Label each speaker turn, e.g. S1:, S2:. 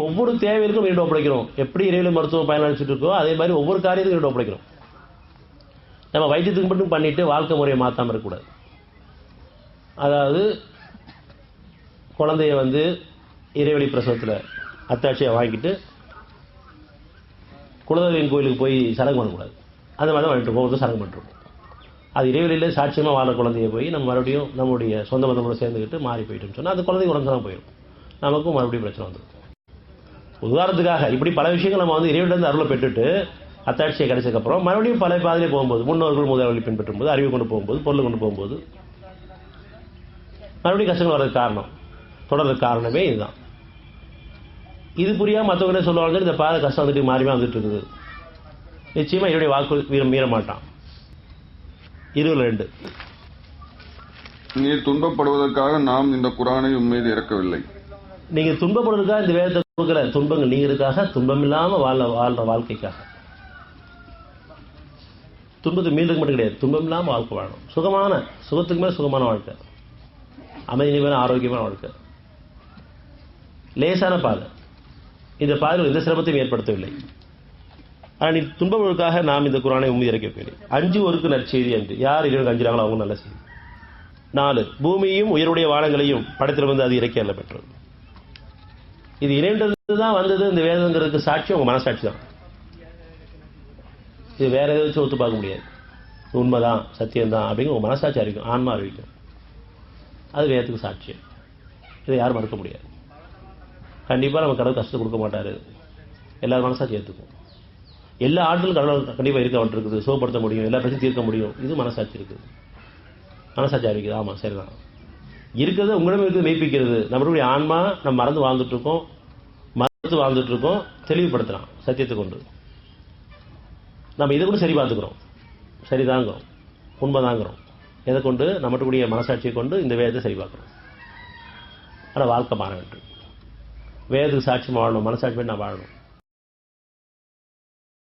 S1: ஒவ்வொரு தேவைகளுக்கும் ஈடு ஒப்படைக்கிறோம். எப்படி இறைவன் மருத்துவ பயனளிச்சுட்டு இருக்கோ அதே மாதிரி ஒவ்வொரு காரியத்துக்கும் ஈடு ஒப்படைக்கிறோம். நம்ம வைத்தியத்துக்கு மட்டும் பண்ணிட்டு வாழ்க்கை முறையை மாற்றாமல் இருக்கக்கூடாது. அதாவது குழந்தைய இறைவழி பிரசவத்தில் அத்தாட்சியை வாங்கிட்டு குலதெய்வம் கோயிலுக்கு போய் சடங்கு பண்ணக்கூடாது. அந்த மாதிரி தான் பண்ணிட்டு ஒவ்வொருத்தரும் சடங்கு பண்ணிருக்கோம். அது இறைவழியில் சாட்சியமாக வாழ குழந்தைய போய் நம்ம மறுபடியும் நம்முடைய சொந்த பந்தங்களோட சேர்ந்துக்கிட்டு மாறி போயிட்டோம்னு சொன்னால் அது குழந்தை உடம்பு தான் போயிடும். நமக்கும் மறுபடியும் பிரச்சனை வந்துடும். உதாரணத்துக்காக இப்படி பல விஷயங்கள் நம்ம இறைவனிலிருந்து அருளை பெற்றுட்டு அத்தாட்சியை கிடைச்சதுக்கப்புறம் மறுபடியும் பல பாதையிலே போகும்போது முன்னோர்கள் முதல்வழி பின்பற்றும் போது அறிவு கொண்டு போகும்போது பொருள் கொண்டு போகும்போது மறுபடியும் கஷ்டங்கள் வர்றதுக்கு காரணம் தொடர்றதுக்கு காரணமே இதுதான். இது புரியாமல் மற்றவங்களே சொல்லுவாங்க இந்த பாதை கஷ்டம் மாறிமா வந்துட்டு இருக்குது. நிச்சயமா என்னுடைய வாக்கு மீற மாட்டான். 22
S2: நீர் துன்பப்படுவதற்காக நாம் இந்த குர்ஆனை உம்மீது இறக்கவில்லை.
S1: நீங்க துன்பப்படுவதற்காக இந்த வேதத்தை கொடுக்கல. துன்பங்கள் நீங்களுக்காக துன்பம் இல்லாம வாழ்ற வாழ்க்கைக்காக. துன்பத்தை மீறதுக்கு மட்டும் கிடையாது, துன்பம் இல்லாம வாழ்க்கை வாழணும். சுகத்துக்கு மேல சுகமான வாழ்க்கை, அமைதி மேல ஆரோக்கியமான வாழ்க்கை, லேசான பாதை. இந்த பாதையில் எந்த சிரமத்தையும் ஏற்படுத்தவில்லை. ஆனால் நீ துன்பங்களுக்காக நாம் இந்த குர்ஆனை உம்மீது இறக்கவில்லை. 5 ஒருக்கு நற்செய்தி என்று யார் இறைவனுக்கு அஞ்சுறாங்களோ அவங்க நல்ல செய்தி. 4 பூமியையும் உயருடைய வானங்களையும் படைத்திலிருந்து அது இறக்கி அல்ல பெற்றது. இது இறைவனிலிருந்து தான் வந்தது. இந்த வேதங்கிறதுக்கு சாட்சி உங்க மனசாட்சி தான். இது வேற எதை வச்சு ஒத்து பார்க்க முடியாது. உண்மைதான் சத்தியம்தான் அப்படிங்கிற உங்க மனசாட்சி அறிவிக்கும், ஆன்மா அறிவிக்கும். அது வேதத்துக்கு சாட்சியம். இதை யாரும் மறுக்க முடியாது. கண்டிப்பா நம்ம கடவுள் கஷ்டத்தை கொடுக்க மாட்டாரு. எல்லாரும் மனசாட்சி ஏற்றுக்கும். எல்லா ஆட்களும் கடவுள் கண்டிப்பா இருக்க இருக்குது, சுகப்படுத்த முடியும், எல்லா பிரச்சனையும் தீர்க்க முடியும். இது மனசாட்சி இருக்குது, மனசாட்சி அறிவிக்குது. ஆமா சரிதான் இருக்கிறது உங்களிடம் இருக்குது மெய்ப்பிக்கிறது. நம்மளுடைய ஆன்மா நம்ம மறந்து வாழ்ந்துட்டு இருக்கோம், மறந்து வாழ்ந்துட்டு இருக்கோம். தெளிவுபடுத்தலாம் சத்தியத்தை கொண்டு. நம்ம இதை கூட சரி பார்த்துக்கிறோம், சரிதாங்கிறோம், உண்மைதாங்கிறோம். எதை கொண்டு நம்மளுடைய மனசாட்சியை கொண்டு இந்த வேதத்தை சரி பார்க்கிறோம். ஆனால் வாழ்க்கை மாற வேண்டும். வேதத்துக்கு சாட்சியமாக வாழணும், மனசாட்சி நான் வாழணும்.